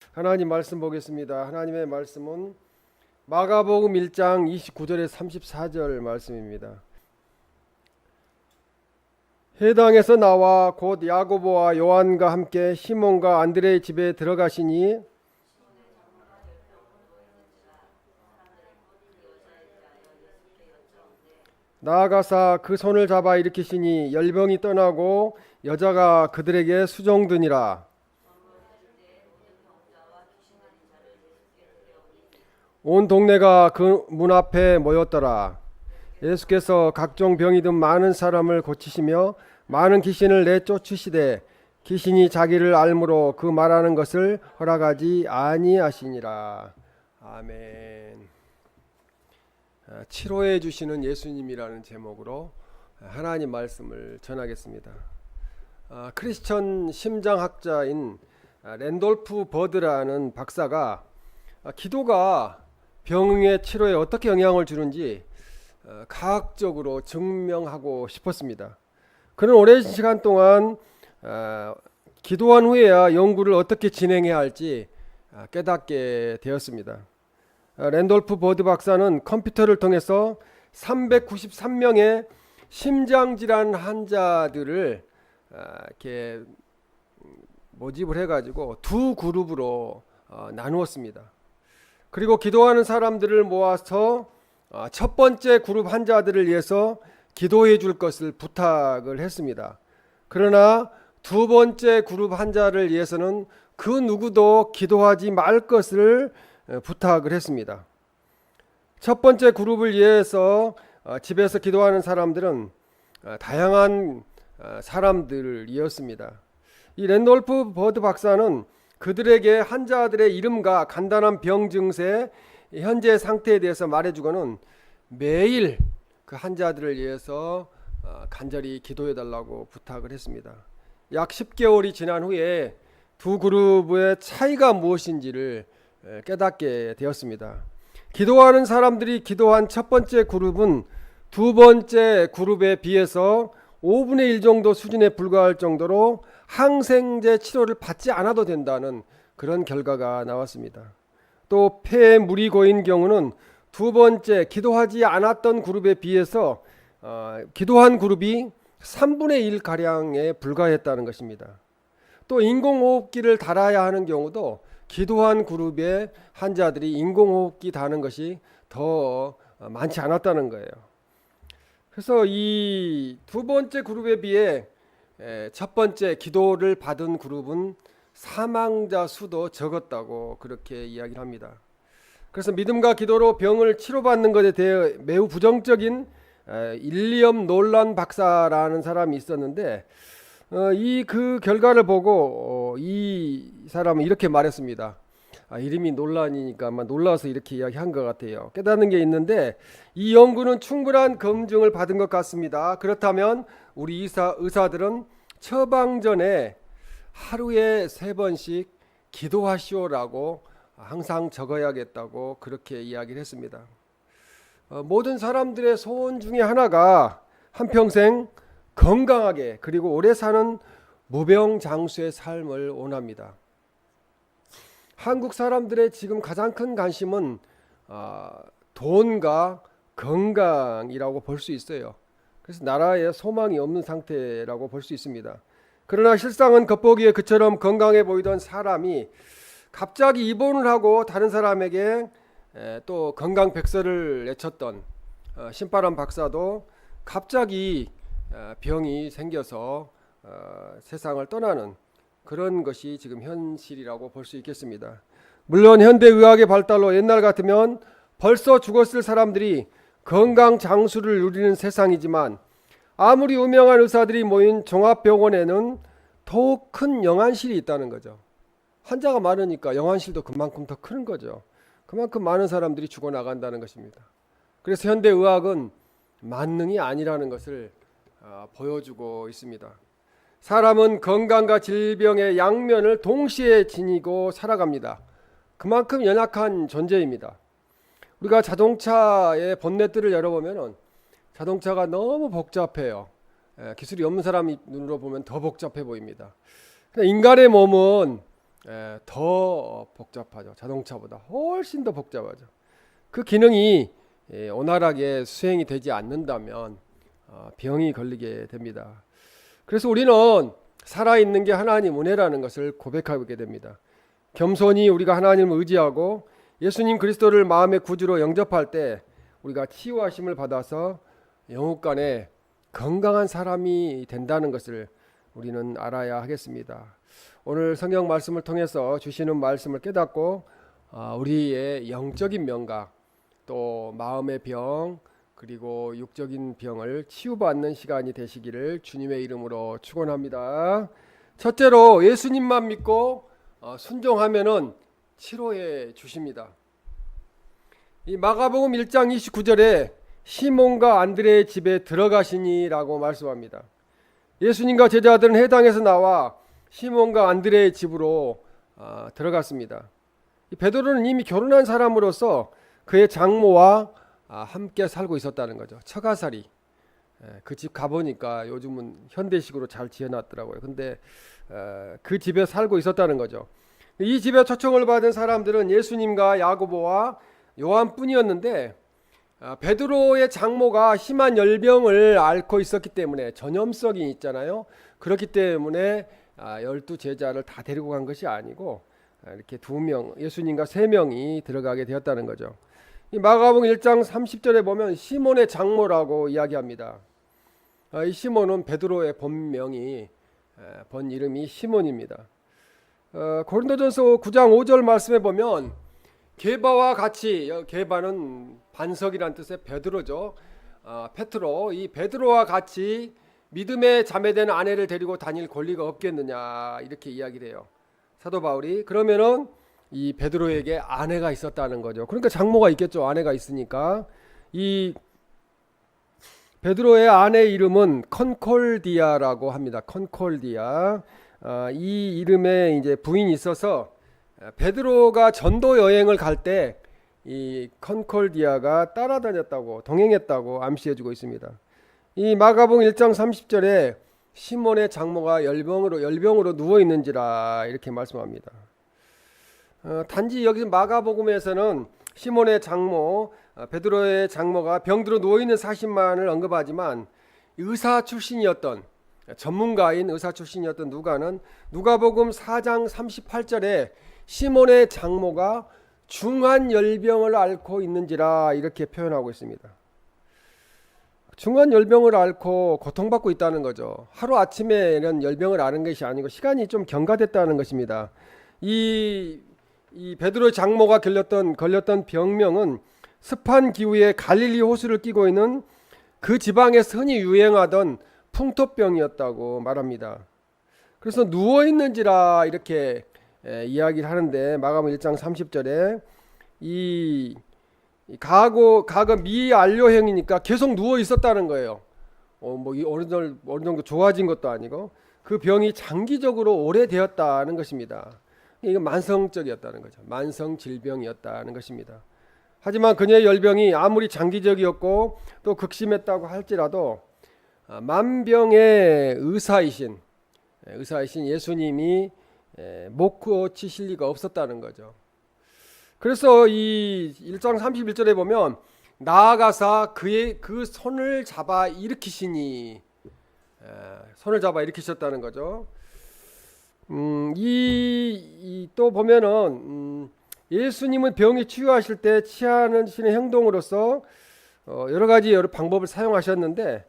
하나님 말씀 보겠습니다. 하나님의 말씀은 마가복음 1장 29절에 34절 말씀입니다. 회당에서 나와 곧 야고보와 요한과 함께 시몬과 안드레의 집에 들어가시니 나아가사 그 손을 잡아 일으키시니 열병이 떠나고 여자가 그들에게 수종드니라. 온 동네가 그 문 앞에 모였더라. 예수께서 각종 병이 든 많은 사람을 고치시며 많은 귀신을 내쫓으시되 귀신이 자기를 알므로 그 말하는 것을 허락하지 아니하시니라. 아멘. 치료해 주시는 예수님이라는 제목으로 하나님 말씀을 전하겠습니다. 크리스천 심장학자인 랜돌프 버드라는 박사가 기도가 병의 치료에 어떻게 영향을 주는지 과학적으로 증명하고 싶었습니다. 그는 오랜 시간 동안 기도한 후에야 연구를 어떻게 진행해야 할지 깨닫게 되었습니다. 랜돌프 버드 박사는 컴퓨터를 통해서 393명의 심장질환 환자들을 이렇게 모집을 해가지고 두 그룹으로 나누었습니다. 그리고 기도하는 사람들을 모아서 첫 번째 그룹 환자들을 위해서 기도해 줄 것을 부탁을 했습니다. 그러나 두 번째 그룹 환자를 위해서는 그 누구도 기도하지 말 것을 부탁을 했습니다. 첫 번째 그룹을 위해서 집에서 기도하는 사람들은 다양한 사람들이었습니다. 이 랜돌프 버드 박사는 그들에게 환자들의 이름과 간단한 병 증세, 현재 상태에 대해서 말해주고는 매일 그 환자들을 위해서 간절히 기도해 달라고 부탁을 했습니다. 약 10개월이 지난 후에 두 그룹의 차이가 무엇인지를 깨닫게 되었습니다. 기도하는 사람들이 기도한 첫 번째 그룹은 두 번째 그룹에 비해서 5분의 1 정도 수준에 불과할 정도로 항생제 치료를 받지 않아도 된다는 그런 결과가 나왔습니다. 또 폐에 물이 고인 경우는 두 번째 기도하지 않았던 그룹에 비해서 기도한 그룹이 3분의 1 가량에 불과했다는 것입니다. 또 인공호흡기를 달아야 하는 경우도 기도한 그룹의 환자들이 인공호흡기 다는 것이 더 많지 않았다는 거예요. 그래서 이 두 번째 그룹에 비해 첫 번째 기도를 받은 그룹은 사망자 수도 적었다고 그렇게 이야기를 합니다. 그래서 믿음과 기도로 병을 치료받는 것에 대해 매우 부정적인 일리엄 놀란 박사라는 사람이 있었는데 이 그 결과를 보고 이 사람은 이렇게 말했습니다. 이름이 논란이니까 아마 놀라서 이렇게 이야기한 것 같아요. 깨닫는 게 있는데 이 연구는 충분한 검증을 받은 것 같습니다. 그렇다면 우리 의사들은 처방 전에 하루에 3번씩 기도하시오라고 항상 적어야겠다고 그렇게 이야기를 했습니다. 모든 사람들의 소원 중에 하나가 한평생 건강하게 그리고 오래 사는 무병장수의 삶을 원합니다. 한국 사람들의 지금 가장 큰 관심은 돈과 건강이라고 볼 수 있어요. 그래서 나라에 소망이 없는 상태라고 볼 수 있습니다. 그러나 실상은 겉보기에 그처럼 건강해 보이던 사람이 갑자기 입원을 하고 다른 사람에게 또 건강백서를 내쳤던 신바람 박사도 갑자기 병이 생겨서 세상을 떠나는 그런 것이 지금 현실이라고 볼 수 있겠습니다. 물론 현대의학의 발달로 옛날 같으면 벌써 죽었을 사람들이 건강 장수를 누리는 세상이지만 아무리 유명한 의사들이 모인 종합병원에는 더욱 큰 영안실이 있다는 거죠. 환자가 많으니까 영안실도 그만큼 더 큰 거죠. 그만큼 많은 사람들이 죽어나간다는 것입니다. 그래서 현대의학은 만능이 아니라는 것을 보여주고 있습니다. 사람은 건강과 질병의 양면을 동시에 지니고 살아갑니다. 그만큼 연약한 존재입니다. 우리가 자동차의 본네트를 열어보면 자동차가 너무 복잡해요. 기술이 없는 사람 눈으로 보면 더 복잡해 보입니다. 인간의 몸은 더 복잡하죠. 자동차보다 훨씬 더 복잡하죠. 그 기능이 원활하게 수행이 되지 않는다면 병이 걸리게 됩니다. 그래서 우리는 살아있는 게 하나님 은혜라는 것을 고백하게 됩니다. 겸손히 우리가 하나님을 의지하고 예수님 그리스도를 마음의 구주로 영접할 때 우리가 치유하심을 받아서 영육간에 건강한 사람이 된다는 것을 우리는 알아야 하겠습니다. 오늘 성경 말씀을 통해서 주시는 말씀을 깨닫고 우리의 영적인 명각, 또 마음의 병, 그리고 육적인 병을 치유받는 시간이 되시기를 주님의 이름으로 축원합니다. 첫째로 예수님만 믿고 순종하면은 치료해 주십니다. 이 마가복음 1장 29절에 시몬과 안드레의 집에 들어가시니라고 말씀합니다. 예수님과 제자들은 해당에서 나와 시몬과 안드레의 집으로 들어갔습니다. 베드로는 이미 결혼한 사람으로서 그의 장모와 함께 살고 있었다는 거죠. 처가살이. 그 집 가보니까 요즘은 현대식으로 잘 지어놨더라고요. 근데 그 집에 살고 있었다는 거죠. 이 집에 초청을 받은 사람들은 예수님과 야고보와 요한뿐이었는데 베드로의 장모가 심한 열병을 앓고 있었기 때문에 전염성이 있잖아요. 그렇기 때문에 12제자를 다 데리고 간 것이 아니고 이렇게 2명, 예수님과 3명이 들어가게 되었다는 거죠. 이 마가복음 1장 30절에 보면 시몬의 장모라고 이야기합니다. 이 시몬은 베드로의 본 이름이 시몬입니다. 고린도전서 9장 5절 말씀에 보면 게바와 같이, 게바는 반석이란 뜻의 베드로죠. 페트로, 이 베드로와 같이 믿음의 자매된 아내를 데리고 다닐 권리가 없겠느냐 이렇게 이야기를 해요. 사도 바울이. 그러면은 이 베드로에게 아내가 있었다는 거죠. 그러니까 장모가 있겠죠. 아내가 있으니까. 이 베드로의 아내 이름은 컨콜디아라고 합니다. 컨콜디아. 이 이름에 이제 부인이 있어서 베드로가 전도 여행을 갈 때 이 컨콜디아가 따라다녔다고, 동행했다고 암시해주고 있습니다. 이 마가복음 1장 30절에 시몬의 장모가 열병으로 누워 있는지라 이렇게 말씀합니다. 단지 여기 마가복음에서는 시몬의 장모, 베드로의 장모가 병들어 누워 있는 사실만을 언급하지만 의사 출신이었던, 전문가인 의사 출신이었던 누가는 누가복음 4장 38절에 시몬의 장모가 중한 열병을 앓고 있는지라 이렇게 표현하고 있습니다. 중한 열병을 앓고 고통받고 있다는 거죠. 하루아침에는 열병을 앓은 것이 아니고 시간이 좀 경과됐다는 것입니다. 이 베드로의 장모가 걸렸던 병명은 습한 기후에 갈릴리 호수를 끼고 있는 그 지방에서 흔히 유행하던 풍토병이었다고 말합니다. 그래서 누워있는지라 이렇게 이야기를 하는데 마가복음 1장 30절에 이 가거 미완료형이니까 계속 누워 있었다는 거예요. 어느 정도 좋아진 것도 아니고 그 병이 장기적으로 오래되었다는 것입니다. 이거 만성적이었다는 거죠. 만성 질병이었다는 것입니다. 하지만 그녀의 열병이 아무리 장기적이었고 또 극심했다고 할지라도 만병의 의사이신 예수님이 못 고치실 리가 없었다는 거죠. 그래서 이 1장 31절에 보면 나아가사 그 손을 잡아 일으키시니, 손을 잡아 일으키셨다는 거죠. 또 보면은 예수님은 병이 치유하실 때 취하시는 행동으로서 여러 방법을 사용하셨는데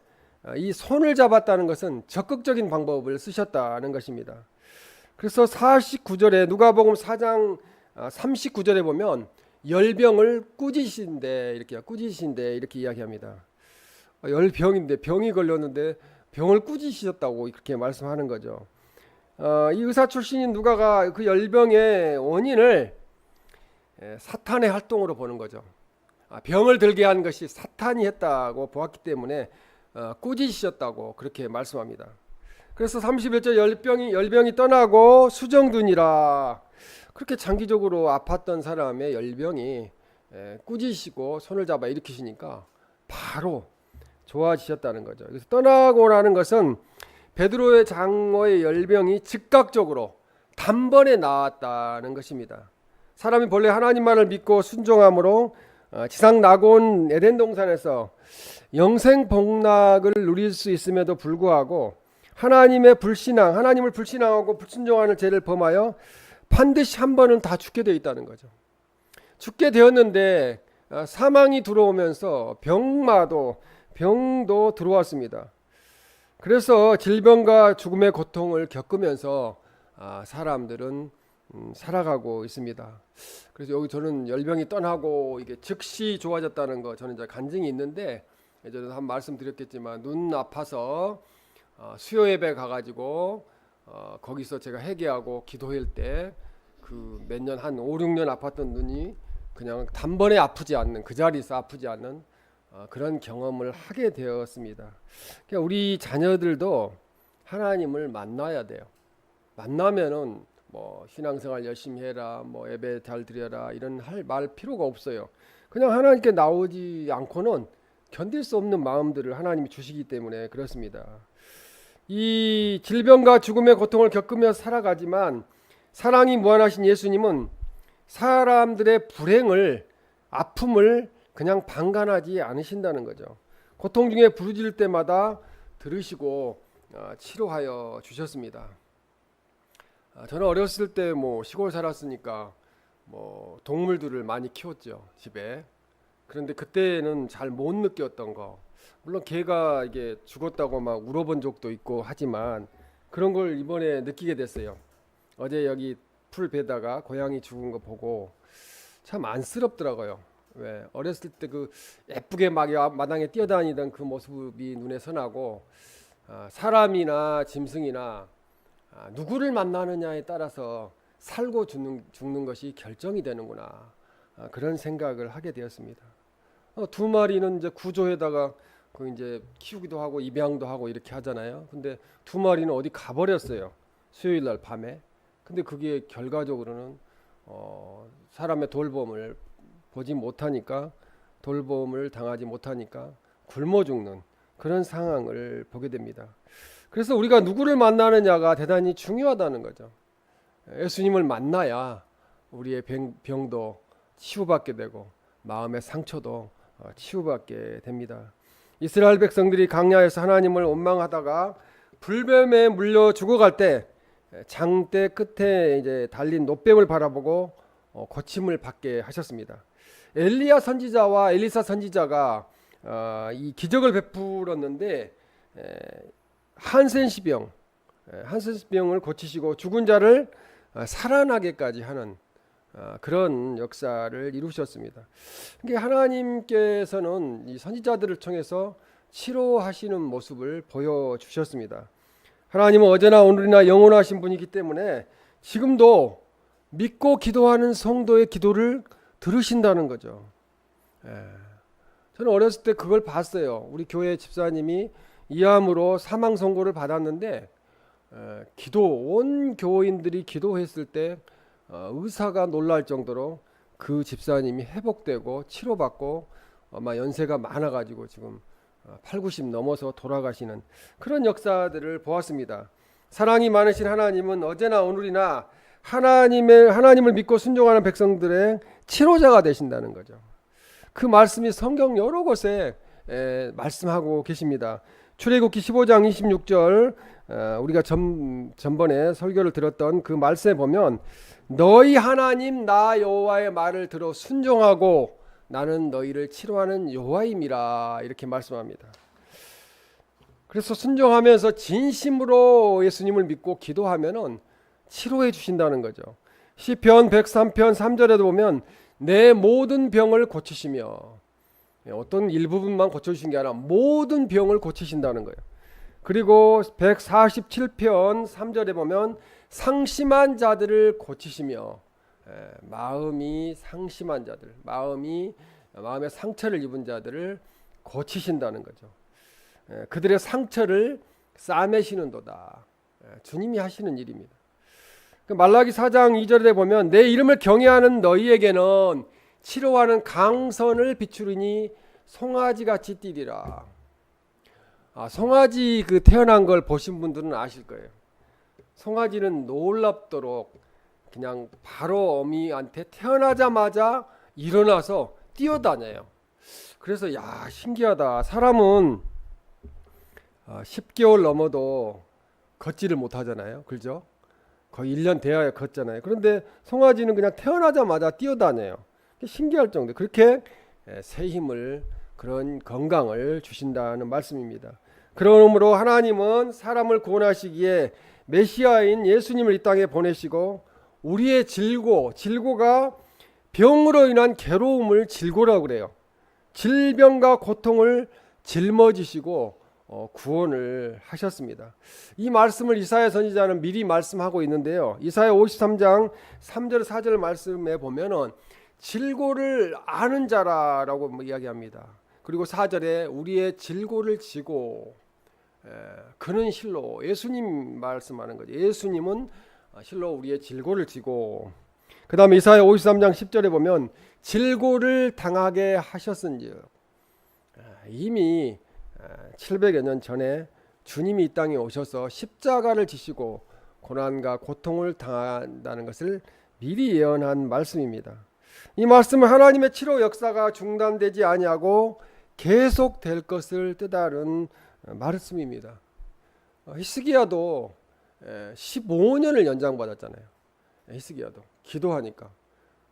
이 손을 잡았다는 것은 적극적인 방법을 쓰셨다는 것입니다. 그래서 49절에 누가복음 4장 39절에 보면 열병을 꾸짖으신데 이렇게 이야기합니다. 열병인데 병이 걸렸는데 병을 꾸짖으셨다고 이렇게 말씀하는 거죠. 이 의사 출신인 누가가 그 열병의 원인을 사탄의 활동으로 보는 거죠. 병을 들게 한 것이 사탄이 했다고 보았기 때문에 꾸짖으셨다고 그렇게 말씀합니다. 그래서 31절 열병이 떠나고 수정되니라. 그렇게 장기적으로 아팠던 사람의 열병이 꾸짖으시고 손을 잡아 일으키시니까 바로 좋아지셨다는 거죠. 그래서 떠나고라는 것은 베드로의 장모의 열병이 즉각적으로 단번에 나았다는 것입니다. 사람이 본래 하나님만을 믿고 순종함으로 지상 낙원 에덴 동산에서 영생 복락을 누릴 수 있음에도 불구하고 하나님의 불신앙, 하나님을 불신앙하고 불순종하는 죄를 범하여 반드시 한 번은 다 죽게 되어 있다는 거죠. 죽게 되었는데 사망이 들어오면서 병도 들어왔습니다. 그래서 질병과 죽음의 고통을 겪으면서 사람들은 살아가고 있습니다. 그래서 여기 저는 열병이 떠나고 이게 즉시 좋아졌다는 거 저는 이제 간증이 있는데 예전에 한 말씀 드렸겠지만 눈 아파서 수요 예배 가가지고 거기서 제가 회개하고 기도할 때 그 몇 년 한 5, 6년 아팠던 눈이 그냥 단번에 아프지 않는 그 자리에서 아프지 않는 그런 경험을 하게 되었습니다. 그러니까 우리 자녀들도 하나님을 만나야 돼요. 만나면은 뭐 신앙생활 열심히 해라, 뭐 예배 잘 드려라 이런 말 필요가 없어요. 그냥 하나님께 나오지 않고는 견딜 수 없는 마음들을 하나님이 주시기 때문에 그렇습니다. 이 질병과 죽음의 고통을 겪으며 살아가지만 사랑이 무한하신 예수님은 사람들의 불행을, 아픔을 그냥 방관하지 않으신다는 거죠. 고통 중에 부르짖을 때마다 들으시고 치료하여 주셨습니다. 저는 어렸을 때 뭐 시골 살았으니까 뭐 동물들을 많이 키웠죠, 집에. 그런데 그때는 잘 못 느꼈던 거. 물론 개가 이게 죽었다고 막 울어본 적도 있고 하지만 그런 걸 이번에 느끼게 됐어요. 어제 여기 풀 베다가 고양이 죽은 거 보고 참 안쓰럽더라고요. 왜 어렸을 때 그 예쁘게 막 마당에 뛰어다니던 그 모습이 눈에 선하고 사람이나 짐승이나 누구를 만나느냐에 따라서 살고 죽는 것이 결정이 되는구나, 그런 생각을 하게 되었습니다. 두 마리는 이제 구조에다가 그 이제 키우기도 하고 입양도 하고 이렇게 하잖아요. 근데 두 마리는 어디 가버렸어요, 수요일 날 밤에. 근데 그게 결과적으로는 사람의 돌봄을 보지 못하니까, 돌봄을 당하지 못하니까 굶어 죽는 그런 상황을 보게 됩니다. 그래서 우리가 누구를 만나느냐가 대단히 중요하다는 거죠. 예수님을 만나야 우리의 병도 치유받게 되고 마음의 상처도 치유받게 됩니다. 이스라엘 백성들이 광야에서 하나님을 원망하다가 불뱀에 물려 죽어갈 때 장대 끝에 이제 달린 놋뱀을 바라보고 고침을 받게 하셨습니다. 엘리야 선지자와 엘리사 선지자가 이 기적을 베풀었는데 한센시병을 고치시고 죽은 자를 살아나게까지 하는 그런 역사를 이루셨습니다. 그러니까 하나님께서는 이 선지자들을 통해서 치료하시는 모습을 보여주셨습니다. 하나님은 어제나 오늘이나 영원하신 분이기 때문에 지금도 믿고 기도하는 성도의 기도를 들으신다는 거죠. 저는 어렸을 때 그걸 봤어요. 우리 교회 집사님이 이암으로 사망 선고를 받았는데 온 교인들이 기도했을 때 의사가 놀랄 정도로 그 집사님이 회복되고 치료받고 아마 연세가 많아가지고 지금 8, 90 넘어서 돌아가시는 그런 역사들을 보았습니다. 사랑이 많으신 하나님은 어제나 오늘이나 하나님을 믿고 순종하는 백성들의 치료자가 되신다는 거죠. 그 말씀이 성경 여러 곳에 말씀하고 계십니다. 출애굽기 15장 26절 우리가 전번에 설교를 들었던 그 말씀에 보면 너희 하나님 나 여호와의 말을 들어 순종하고 나는 너희를 치료하는 여호와임이라 이렇게 말씀합니다. 그래서 순종하면서 진심으로 예수님을 믿고 기도하면은 치료해 주신다는 거죠. 시편 103편 3절에도 보면 내 모든 병을 고치시며, 어떤 일부분만 고쳐주신 게 아니라 모든 병을 고치신다는 거예요. 그리고 147편 3절에 보면 상심한 자들을 고치시며, 마음이 상심한 자들, 마음의 상처를 입은 자들을 고치신다는 거죠. 그들의 상처를 싸매시는도다. 주님이 하시는 일입니다. 말라기 4장 2절에 보면 내 이름을 경외하는 너희에게는 치료하는 강선을 비추리니 송아지같이 뛰리라. 송아지 그 태어난 걸 보신 분들은 아실 거예요. 송아지는 놀랍도록 그냥 바로 어미한테 태어나자마자 일어나서 뛰어다녀요. 그래서 야, 신기하다. 사람은 10개월 넘어도 걷지를 못하잖아요. 그죠? 거의 1년 돼야 걷잖아요. 그런데 송아지는 그냥 태어나자마자 뛰어다녀요. 신기할 정도. 그렇게 새 힘을, 그런 건강을 주신다는 말씀입니다. 그러므로 하나님은 사람을 구원하시기에 메시아인 예수님을 이 땅에 보내시고 우리의 질고가 병으로 인한 괴로움을 질고라고 그래요. 질병과 고통을 짊어지시고 구원을 하셨습니다. 이 말씀을 이사야 선지자는 미리 말씀하고 있는데요. 이사야 53장 3절 4절 말씀에 보면은 질고를 아는 자라라고 이야기합니다. 그리고 4절에 우리의 질고를 지고 그는 실로, 예수님 말씀하는 거죠. 예수님은 실로 우리의 질고를 지고, 그 다음에 이사야 53장 10절에 보면 질고를 당하게 하셨은즉, 이미 700여 년 전에 주님이 이 땅에 오셔서 십자가를 지시고 고난과 고통을 당한다는 것을 미리 예언한 말씀입니다. 이 말씀은 하나님의 치료 역사가 중단되지 아니하고 계속될 것을 뜻하는 말씀입니다. 히스기야도 15년을 연장받았잖아요. 히스기야도 기도하니까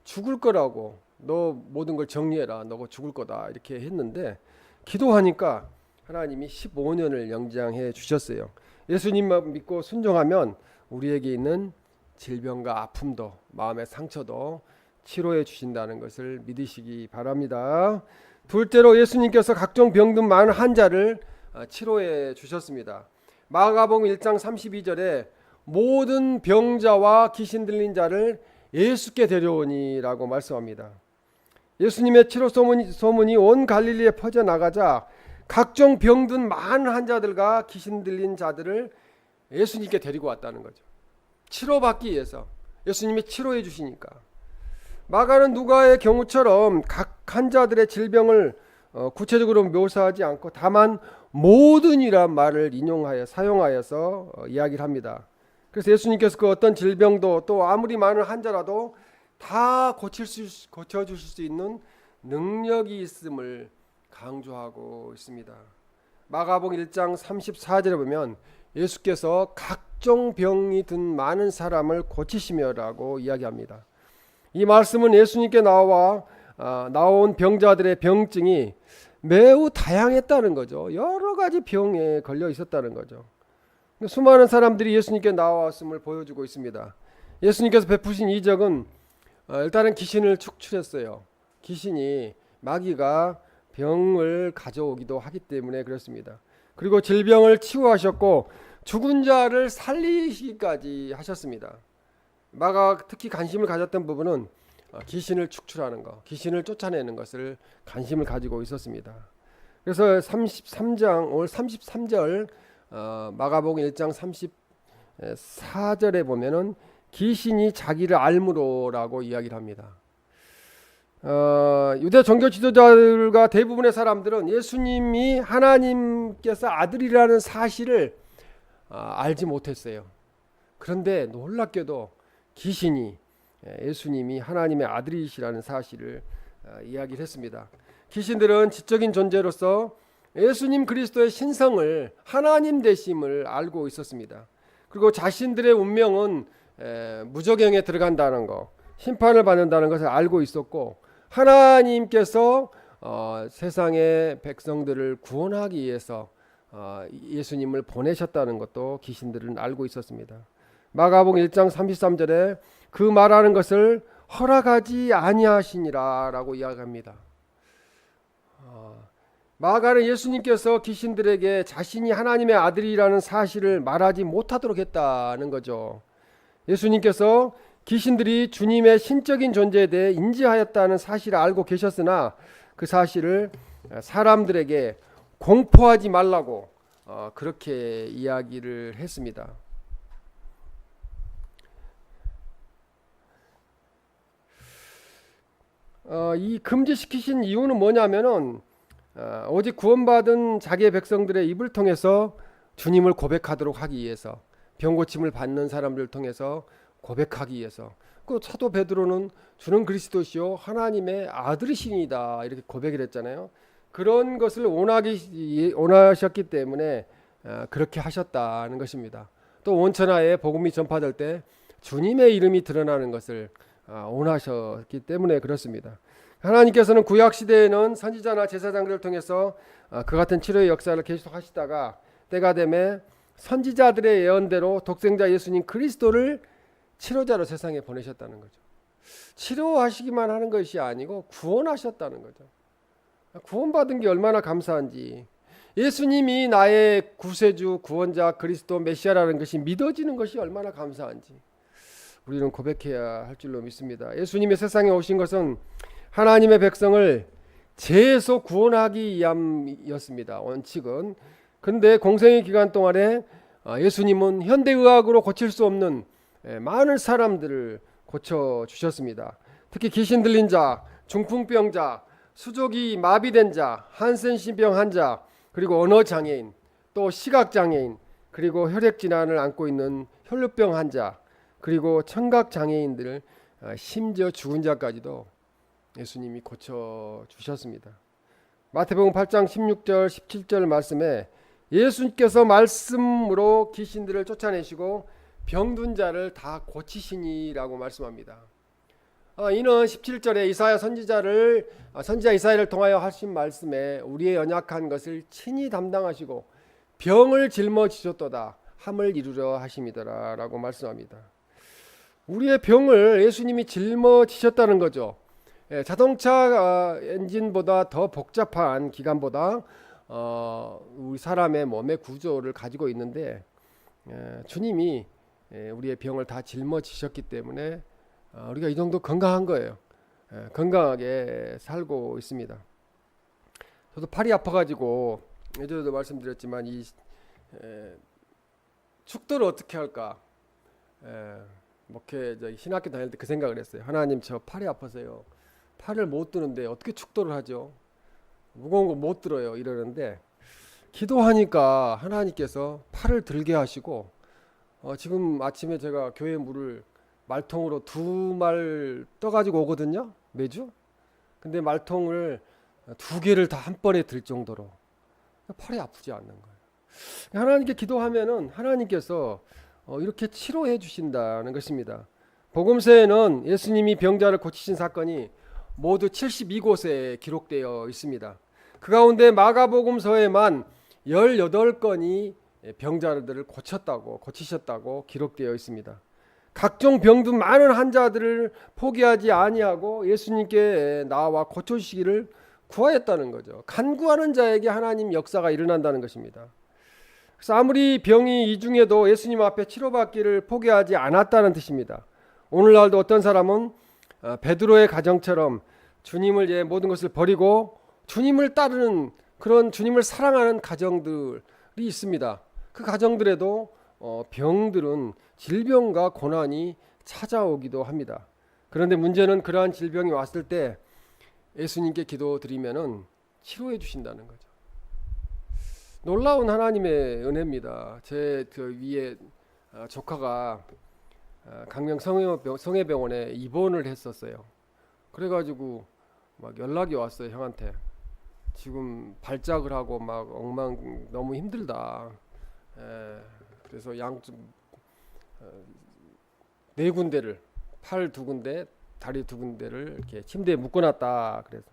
죽을 거라고, 너 모든 걸 정리해라, 너가 죽을 거다 이렇게 했는데 기도하니까 하나님이 15년을 연장해 주셨어요. 예수님만 믿고 순종하면 우리에게 있는 질병과 아픔도, 마음의 상처도 치료해 주신다는 것을 믿으시기 바랍니다. 둘째로 예수님께서 각종 병든 많은 환자를 치료해 주셨습니다. 마가복음 1장 32절에 모든 병자와 귀신 들린 자를 예수께 데려오니라고 말씀합니다. 예수님의 치료 소문이 온 갈릴리에 퍼져나가자 각종 병든 많은 환자들과 귀신 들린 자들을 예수님께 데리고 왔다는 거죠. 치료받기 위해서. 예수님이 치료해 주시니까. 마가는 누가의 경우처럼 각 환자들의 질병을 구체적으로 묘사하지 않고 다만 모든이란 말을 사용하여서 이야기를 합니다. 그래서 예수님께서 그 어떤 질병도 또 아무리 많은 환자라도 다 고쳐주실 수 있는 능력이 있음을 강조하고 있습니다. 마가복음 1장 34절에 보면 예수께서 각종 병이 든 많은 사람을 고치시며라고 이야기합니다. 이 말씀은 예수님께 나온 병자들의 병증이 매우 다양했다는 거죠. 여러 가지 병에 걸려 있었다는 거죠. 수많은 사람들이 예수님께 나왔음을 보여주고 있습니다. 예수님께서 베푸신 이적은 일단은 귀신을 축출했어요. 귀신이, 마귀가 병을 가져오기도 하기 때문에 그렇습니다. 그리고 질병을 치유하셨고 죽은 자를 살리시기까지 하셨습니다. 마가 특히 관심을 가졌던 부분은 귀신을 축출하는 것, 귀신을 쫓아내는 것을 관심을 가지고 있었습니다. 그래서 33장 오늘 33절 마가복음 1장 34절에 보면은 귀신이 자기를 알므로라고 이야기를 합니다. 유대 종교 지도자들과 대부분의 사람들은 예수님이 하나님께서 아들이라는 사실을 알지 못했어요. 그런데 놀랍게도 귀신이 예수님이 하나님의 아들이시라는 사실을 이야기를 했습니다. 귀신들은 지적인 존재로서 예수님 그리스도의 신성을, 하나님 되심을 알고 있었습니다. 그리고 자신들의 운명은 무저갱에 들어간다는 것, 심판을 받는다는 것을 알고 있었고 하나님께서 세상의 백성들을 구원하기 위해서 예수님을 보내셨다는 것도 귀신들은 알고 있었습니다. 마가복음 1장 33절에 그 말하는 것을 허락하지 아니하시니라라고 이야기합니다. 마가는 예수님께서 귀신들에게 자신이 하나님의 아들이라는 사실을 말하지 못하도록 했다는 거죠. 예수님께서 귀신들이 주님의 신적인 존재에 대해 인지하였다는 사실을 알고 계셨으나 그 사실을 사람들에게 공포하지 말라고 그렇게 이야기를 했습니다. 이 금지시키신 이유는 뭐냐면은 오직 구원받은 자기의 백성들의 입을 통해서 주님을 고백하도록 하기 위해서, 병 고침을 받는 사람들을 통해서 고백하기 위해서. 그 사도 베드로는 주는 그리스도시요 하나님의 아들이시니다 이렇게 고백을 했잖아요. 그런 것을 원하셨기 때문에 그렇게 하셨다는 것입니다. 또 온천하에 복음이 전파될 때 주님의 이름이 드러나는 것을 원하셨기 때문에 그렇습니다. 하나님께서는 구약 시대에는 선지자나 제사장들을 통해서 그 같은 치료의 역사를 계속 하시다가 때가 되매 선지자들의 예언대로 독생자 예수님 그리스도를 치료자로 세상에 보내셨다는 거죠. 치료하시기만 하는 것이 아니고 구원하셨다는 거죠. 구원받은 게 얼마나 감사한지. 예수님이 나의 구세주, 구원자, 그리스도, 메시아라는 것이 믿어지는 것이 얼마나 감사한지 우리는 고백해야 할 줄로 믿습니다. 예수님이 세상에 오신 것은 하나님의 백성을 죄에서 구원하기 위함이었습니다. 원칙은. 근데 공생의 기간 동안에 예수님은 현대의학으로 고칠 수 없는 많은 사람들을 고쳐주셨습니다. 특히 귀신 들린 자, 중풍병자, 수족이 마비된 자, 한센신병 환자, 그리고 언어장애인, 또 시각장애인, 그리고 혈액질환을 앓고 있는 혈루병 환자, 그리고 청각장애인들, 심지어 죽은 자까지도 예수님이 고쳐주셨습니다. 마태복음 8장 16절 17절 말씀에 예수님께서 말씀으로 귀신들을 쫓아내시고 병든 자를 다 고치시니라고 말씀합니다. 이는 17절에 이사야 선지자 이사야를 통하여 하신 말씀에 우리의 연약한 것을 친히 담당하시고 병을 짊어지셨도다 함을 이루려 하심이더라 라고 말씀합니다. 우리의 병을 예수님이 짊어지셨다는 거죠. 자동차 엔진보다 더 복잡한 기관보다 우리 사람의 몸의 구조를 가지고 있는데 주님이 우리의 병을 다 짊어지셨기 때문에 우리가 이 정도 건강한 거예요. 건강하게 살고 있습니다. 저도 팔이 아파가지고 예전에도 말씀드렸지만 이 축도를 어떻게 할까 신학교 다닐 때 그 생각을 했어요. 하나님, 저 팔이 아파서요 팔을 못 드는데 어떻게 축도를 하죠? 무거운 거 못 들어요 이러는데 기도하니까 하나님께서 팔을 들게 하시고 지금 아침에 제가 교회 물을 말통으로 2말 떠가지고 오거든요 매주. 근데 말통을 2개를 다 한 번에 들 정도로 팔이 아프지 않는 거예요. 하나님께 기도하면은 하나님께서 이렇게 치료해 주신다는 것입니다. 복음서에는 예수님이 병자를 고치신 사건이 모두 72곳에 기록되어 있습니다. 그 가운데 마가복음서에만 18건이 병자들을 고치셨다고 기록되어 있습니다. 각종 병든 많은 환자들을 포기하지 아니하고 예수님께 나와 고쳐주시기를 구하였다는 거죠. 간구하는 자에게 하나님 역사가 일어난다는 것입니다. 그래서 아무리 병이 이중에도 예수님 앞에 치료받기를 포기하지 않았다는 뜻입니다. 오늘날도 어떤 사람은 베드로의 가정처럼 주님을 모든 것을 버리고 주님을 따르는 그런 주님을 사랑하는 가정들이 있습니다. 그 가정들에도 병들은 질병과 고난이 찾아오기도 합니다. 그런데 문제는 그러한 질병이 왔을 때 예수님께 기도드리면은 치료해 주신다는 거죠. 놀라운 하나님의 은혜입니다. 제 위에 조카가 강명 성회병원에 입원을 했었어요. 그래가지고 막 연락이 왔어요 형한테. 지금 발작을 하고 막 너무 힘들다. 그래서 양쪽 4군데를 팔 2군데, 다리 2군데를 이렇게 침대에 묶어놨다. 그래서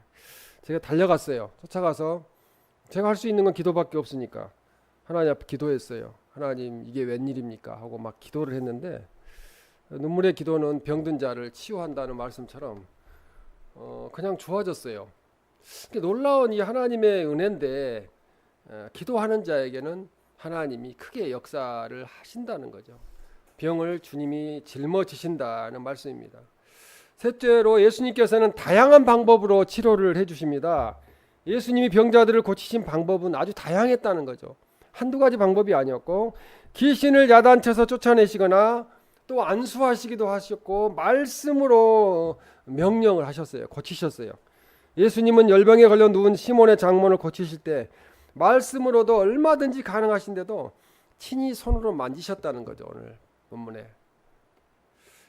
제가 달려갔어요. 쫓아가서 제가 할 수 있는 건 기도밖에 없으니까 하나님 앞에 기도했어요. 하나님 이게 웬일입니까? 하고 막 기도를 했는데 눈물의 기도는 병든 자를 치유한다는 말씀처럼 그냥 좋아졌어요. 놀라운 이 하나님의 은혜인데 기도하는 자에게는 하나님이 크게 역사를 하신다는 거죠. 병을 주님이 짊어지신다는 말씀입니다. 셋째로 예수님께서는 다양한 방법으로 치료를 해주십니다. 예수님이 병자들을 고치신 방법은 아주 다양했다는 거죠. 한두 가지 방법이 아니었고 귀신을 야단쳐서 쫓아내시거나 또 안수하시기도 하셨고 말씀으로 명령을 하셨어요. 고치셨어요. 예수님은 열병에 걸려 누운 시몬의 장모를 고치실 때 말씀으로도 얼마든지 가능하신데도 친히 손으로 만지셨다는 거죠. 오늘 본문에.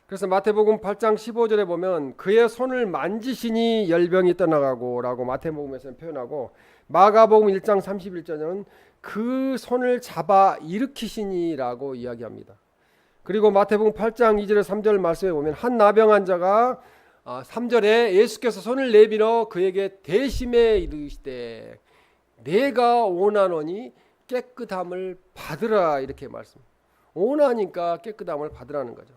그래서 마태복음 8장 15절에 보면 그의 손을 만지시니 열병이 떠나가고 라고 마태복음에서는 표현하고, 마가복음 1장 31절에는 그 손을 잡아 일으키시니 라고 이야기합니다. 그리고 마태복음 8장 2절에 3절 말씀에 보면 한 나병 환자가 3절에 예수께서 손을 내밀어 그에게 대심에 이르시되 내가 원하노니 깨끗함을 받으라, 이렇게 말씀. 원하니까 깨끗함을 받으라는 거죠.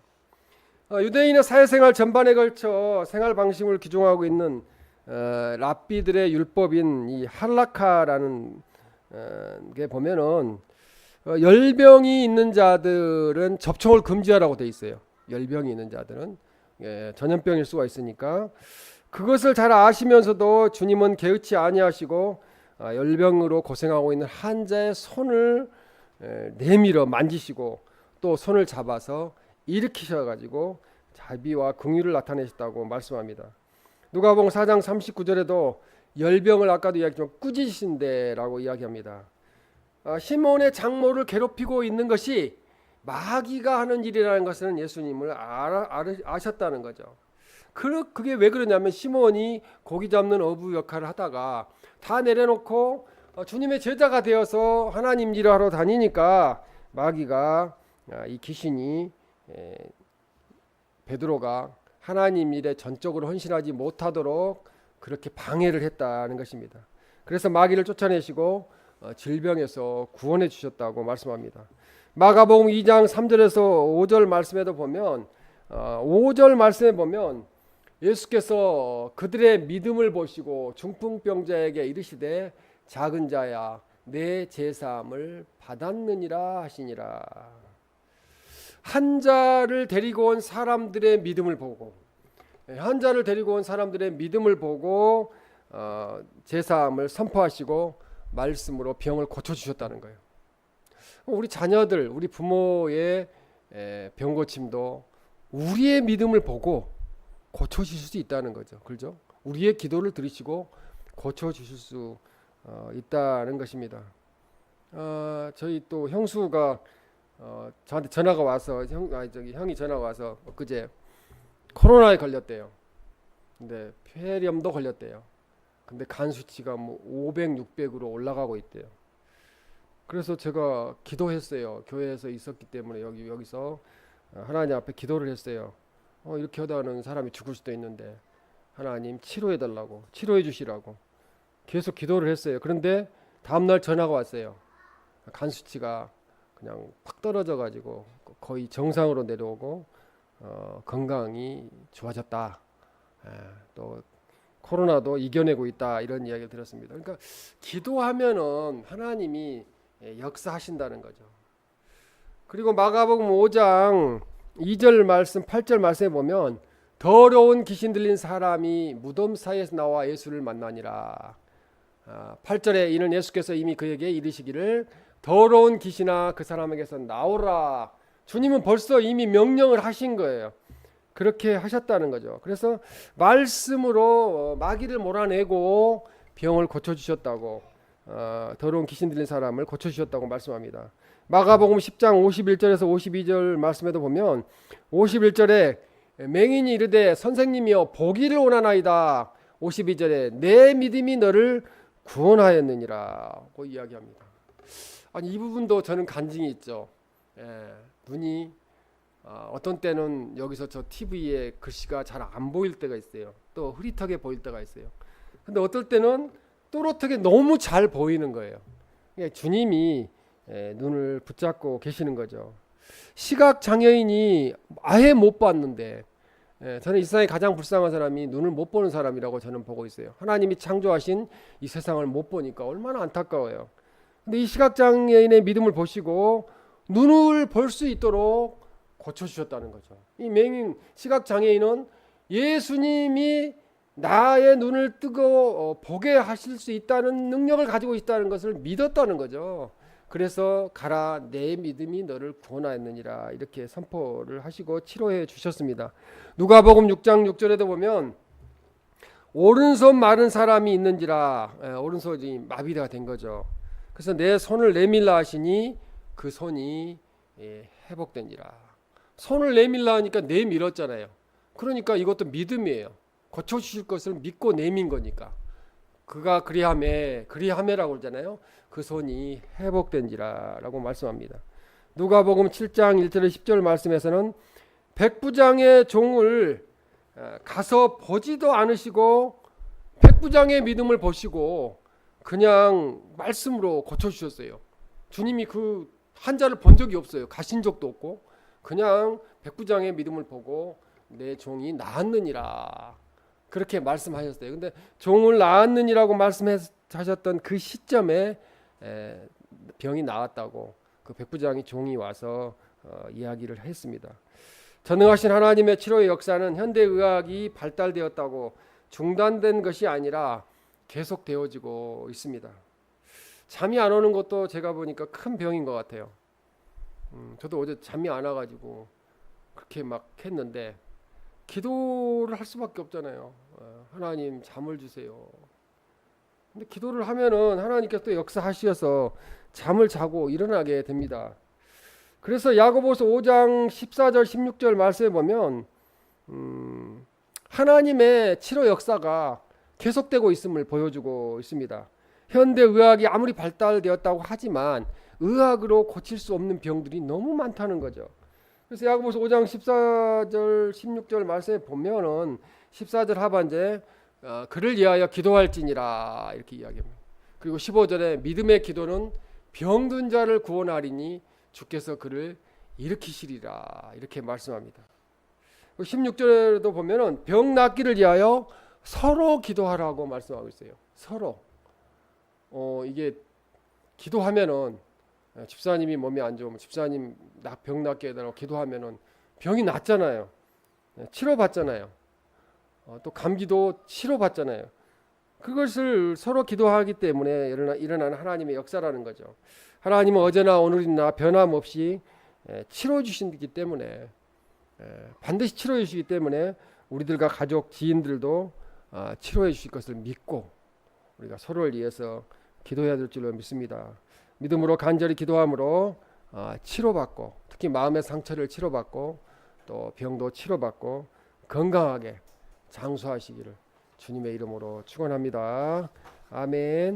유대인의 사회생활 전반에 걸쳐 생활 방식을 규정하고 있는 랍비들의 율법인 이 할라카라는 게 보면은 열병이 있는 자들은 접촉을 금지하라고 돼 있어요. 열병이 있는 자들은 전염병일 수가 있으니까 그것을 잘 아시면서도 주님은 개의치 아니하시고 열병으로 고생하고 있는 환자의 손을 내밀어 만지시고 또 손을 잡아서 일으키셔가지고 자비와 긍휼을 나타내셨다고 말씀합니다. 누가복음 4장 39절에도 열병을 아까도 이야기했지만 꾸짖으신대라고 이야기합니다. 시몬의 장모를 괴롭히고 있는 것이 마귀가 하는 일이라는 것은 예수님을 아셨다는 거죠. 그게 왜 그러냐면 시몬이 고기 잡는 어부 역할을 하다가 다 내려놓고 주님의 제자가 되어서 하나님 일을 하러 다니니까 마귀가 이 귀신이 베드로가 하나님 일에 전적으로 헌신하지 못하도록 그렇게 방해를 했다는 것입니다. 그래서 마귀를 쫓아내시고 질병에서 구원해 주셨다고 말씀합니다. 마가복음 2장 3절에서 5절 말씀에도 보면 5절 말씀에 보면 예수께서 그들의 믿음을 보시고 중풍병자에게 이르시되 작은 자야 내 제사함을 받았느니라 하시니라. 환자를 데리고 온 사람들의 믿음을 보고 제사함을 선포하시고 말씀으로 병을 고쳐주셨다는 거예요. 우리 자녀들, 우리 부모의 병 고침도 우리의 믿음을 보고 고쳐주실 수 있다는 거죠. 그렇죠? 우리의 기도를 들으시고 고쳐주실 수 있다는 것입니다. 저희 또 형수가 저한테 전화가 와서 형이 전화가 와서 엊그제 코로나에 걸렸대요. 근데 폐렴도 걸렸대요. 근데 간 수치가 뭐 500, 600으로 올라가고 있대요. 그래서 제가 기도했어요. 교회에서 있었기 때문에 여기서 하나님 앞에 기도를 했어요. 이렇게 하다가는 사람이 죽을 수도 있는데 하나님 치료해 달라고, 치료해 주시라고 계속 기도를 했어요. 그런데 다음날 전화가 왔어요. 간 수치가 그냥 팍 떨어져 가지고 거의 정상으로 내려오고 건강이 좋아졌다. 또 코로나도 이겨내고 있다, 이런 이야기를 들었습니다. 그러니까 기도하면은 하나님이 역사하신다는 거죠. 그리고 마가복음 5장 2절 말씀 8절 말씀에 보면 더러운 귀신 들린 사람이 무덤 사이에서 나와 예수를 만나니라. 8절에 이는 예수께서 이미 그에게 이르시기를 더러운 귀신아 그 사람에게서 나오라. 주님은 벌써 이미 명령을 하신 거예요. 그렇게 하셨다는 거죠. 그래서 말씀으로 마귀를 몰아내고 병을 고쳐주셨다고, 더러운 귀신 들린 사람을 고쳐주셨다고 말씀합니다. 마가복음 10장 51절에서 52절 말씀에도 보면 51절에 맹인이 이르되 선생님이여 보기를 원하나이다. 52절에 내 믿음이 너를 구원하였느니라고 이야기합니다. 아니, 이 부분도 저는 간증이 있죠. 눈이 어떤 때는 여기서 저 TV에 글씨가 잘 안 보일 때가 있어요. 또 흐릿하게 보일 때가 있어요. 근데 어떨 때는 또렷하게 너무 잘 보이는 거예요. 주님이 눈을 붙잡고 계시는 거죠. 시각 장애인이 아예 못 봤는데, 저는 이 세상에 가장 불쌍한 사람이 눈을 못 보는 사람이라고 저는 보고 있어요. 하나님이 창조하신 이 세상을 못 보니까 얼마나 안타까워요. 근데 이 시각 장애인의 믿음을 보시고 눈을 볼 수 있도록 고쳐주셨다는 거죠. 이 맹인 시각 장애인은 예수님이 나의 눈을 뜨고 보게 하실 수 있다는 능력을 가지고 있다는 것을 믿었다는 거죠. 그래서 가라 내 믿음이 너를 구원하였느니라 이렇게 선포를 하시고 치료해 주셨습니다. 누가복음 6장 6절에도 보면 오른손 마른 사람이 있는지라, 오른손이 마비가 된 거죠. 그래서 내 손을 내밀라 하시니 그 손이 회복된지라. 손을 내밀라 하니까 내밀었잖아요. 그러니까 이것도 믿음이에요. 고쳐주실 것을 믿고 내민 거니까. 그가 그리하매라고 그러잖아요. 그 손이 회복된지라라고 말씀합니다. 누가복음 7장 1절 10절 말씀에서는 백부장의 종을 가서 보지도 않으시고 백부장의 믿음을 보시고 그냥 말씀으로 고쳐주셨어요. 주님이 그 환자를 본 적이 없어요. 가신 적도 없고 그냥 백부장의 믿음을 보고 내 종이 나았느니라 그렇게 말씀하셨어요. 근데 종을 낳았느니라고 말씀하셨던 그 시점에 병이 나았다고 그 백부장이 종이 와서 이야기를 했습니다. 전능하신 하나님의 치료의 역사는 현대의학이 발달되었다고 중단된 것이 아니라 계속되어지고 있습니다. 잠이 안 오는 것도 제가 보니까 큰 병인 것 같아요. 저도 어제 잠이 안 와가지고 그렇게 막 했는데 기도를 할 수밖에 없잖아요. 하나님 잠을 주세요. 근데 기도를 하면은 하나님께서 또 역사하셔서 잠을 자고 일어나게 됩니다. 그래서 야고보서 5장 14절 16절 말씀에 보면 하나님의 치료 역사가 계속되고 있음을 보여주고 있습니다. 현대 의학이 아무리 발달되었다고 하지만 의학으로 고칠 수 없는 병들이 너무 많다는 거죠. 그래서 야고보서 5장 14절 16절 말씀에 보면은 14절 하반절에 그를 위하여 기도할지니라 이렇게 이야기합니다. 그리고 15절에 믿음의 기도는 병든 자를 구원하리니 주께서 그를 일으키시리라 이렇게 말씀합니다. 16절에도 보면은 병 낫기를 위하여 서로 기도하라고 말씀하고 있어요. 서로. 이게 기도하면은 집사님이 몸이 안 좋으면 집사님 병 낫게 해달라고 기도하면은 병이 낫잖아요. 치료받잖아요. 또 감기도 치료받잖아요. 그것을 서로 기도하기 때문에 일어나는 하나님의 역사라는 거죠. 하나님은 어제나 오늘이나 변함없이 치료해 주시기 때문에 반드시 치료해 주시기 때문에 우리들과 가족 지인들도 치료해 주실 것을 믿고 우리가 서로를 위해서 기도해야 될 줄로 믿습니다. 믿음으로 간절히 기도함으로 치료받고 특히 마음의 상처를 치료받고 또 병도 치료받고 건강하게 장수하시기를 주님의 이름으로 축원합니다. 아멘.